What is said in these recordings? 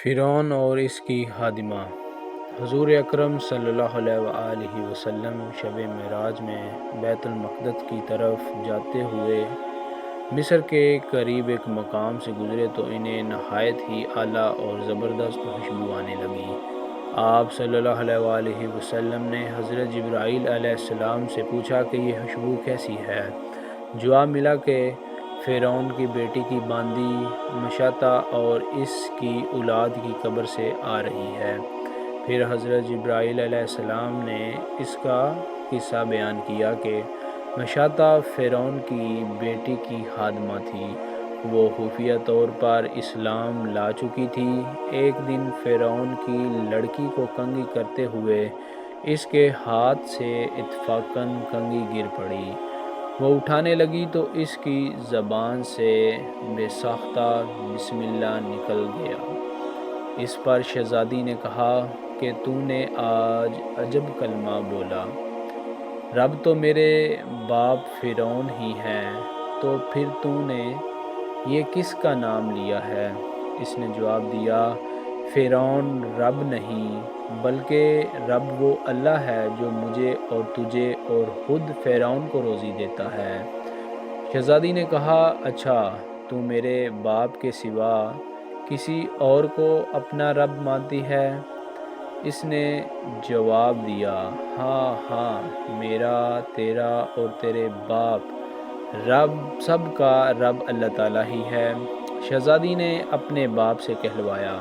فرعون اور اس کی خادمہ۔ حضور اکرم صلی اللہ علیہ وآلہ وسلم شب معراج میں بیت المقدس کی طرف جاتے ہوئے مصر کے قریب ایک مقام سے گزرے تو انہیں نہایت ہی اعلیٰ اور زبردست خوشبو آنے لگی۔ آپ صلی اللہ علیہ وآلہ وسلم نے حضرت جبرائیل علیہ السلام سے پوچھا کہ یہ خوشبو کیسی ہے؟ جواب ملا کہ فرعون کی بیٹی کی باندی مشاطہ اور اس کی اولاد کی قبر سے آ رہی ہے۔ پھر حضرت جبرائیل علیہ السلام نے اس کا قصہ بیان کیا کہ مشاطہ فرعون کی بیٹی کی خادمہ تھی۔ وہ خفیہ طور پر اسلام لا چکی تھی۔ ایک دن فرعون کی لڑکی کو کنگھی کرتے ہوئے اس کے ہاتھ سے اتفاقاً کنگھی گر پڑی۔ وہ اٹھانے لگی تو اس کی زبان سے بے ساختہ بسم اللہ نکل گیا۔ اس پر شہزادی نے کہا کہ تو نے آج عجب کلمہ بولا، رب تو میرے باپ فرعون ہی ہے، تو پھر تو نے یہ کس کا نام لیا ہے؟ اس نے جواب دیا، فرعون رب نہیں بلکہ رب وہ اللہ ہے جو مجھے اور تجھے اور خود فرعون کو روزی دیتا ہے۔ شہزادی نے کہا، اچھا تو میرے باپ کے سوا کسی اور کو اپنا رب مانتی ہے؟ اس نے جواب دیا، ہاں ہاں، میرا، تیرا اور تیرے باپ رب سب کا رب اللہ تعالیٰ ہی ہے۔ شہزادی نے اپنے باپ سے کہلوایا۔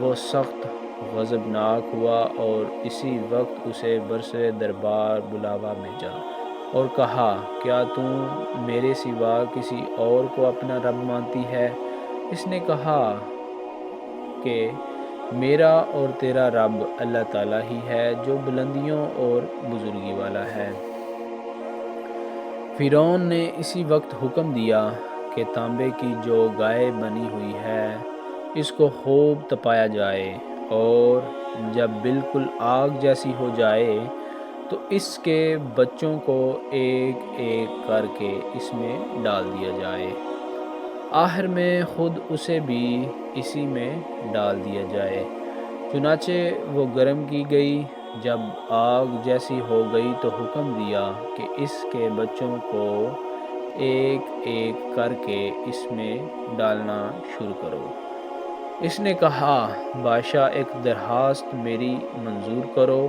وہ سخت غضبناک ہوا اور اسی وقت اسے برسر دربار بلاوا بھیجا اور کہا، کیا تم میرے سوا کسی اور کو اپنا رب مانتی ہے؟ اس نے کہا کہ میرا اور تیرا رب اللہ تعالیٰ ہی ہے جو بلندیوں اور بزرگی والا ہے۔ فرعون نے اسی وقت حکم دیا کہ تانبے کی جو گائے بنی ہوئی ہے اس کو خوب تپایا جائے، اور جب بالکل آگ جیسی ہو جائے تو اس کے بچوں کو ایک ایک کر کے اس میں ڈال دیا جائے، آخر میں خود اسے بھی اسی میں ڈال دیا جائے۔ چنانچہ وہ گرم کی گئی۔ جب آگ جیسی ہو گئی تو حکم دیا کہ اس کے بچوں کو ایک ایک کر کے اس میں ڈالنا شروع کرو۔ اس نے کہا، بادشاہ ایک درخواست میری منظور کرو،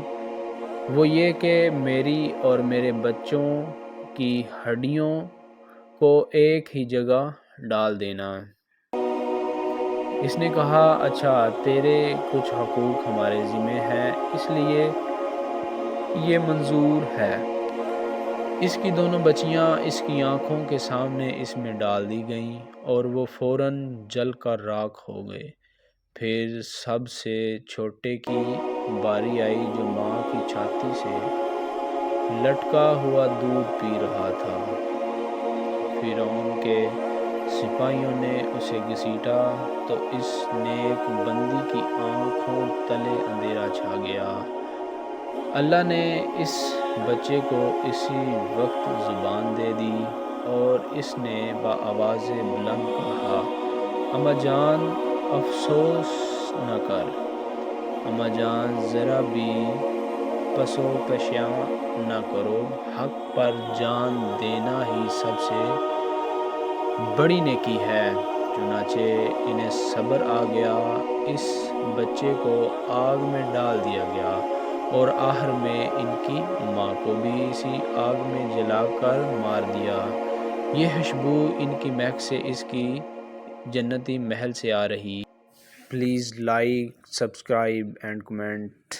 وہ یہ کہ میری اور میرے بچوں کی ہڈیوں کو ایک ہی جگہ ڈال دینا۔ اس نے کہا، اچھا، تیرے کچھ حقوق ہمارے ذمہ ہیں، اس لیے یہ منظور ہے۔ اس کی دونوں بچیاں اس کی آنکھوں کے سامنے اس میں ڈال دی گئیں اور وہ فوراً جل کر راکھ ہو گئے۔ پھر سب سے چھوٹے کی باری آئی جو ماں کی چھاتی سے لٹکا ہوا دودھ پی رہا تھا۔ فرعون کے سپاہیوں نے اسے گھسیٹا تو اس نیک بندی کی آنکھوں تلے اندھیرا چھا گیا۔ اللہ نے اس بچے کو اسی وقت زبان دے دی اور اس نے بآواز بلند کہا، اماں جان افسوس نہ کر، اماں جان ذرا بھی پس و پیشاں نہ کرو، حق پر جان دینا ہی سب سے بڑی نیکی ہے۔ چنانچہ انہیں صبر آ گیا، اس بچے کو آگ میں ڈال دیا گیا اور آخر میں ان کی ماں کو بھی اسی آگ میں جلا کر مار دیا۔ یہ خوشبو ان کی مہک سے اس کی جنتی محل سے آ رہی۔ Please like, subscribe and comment.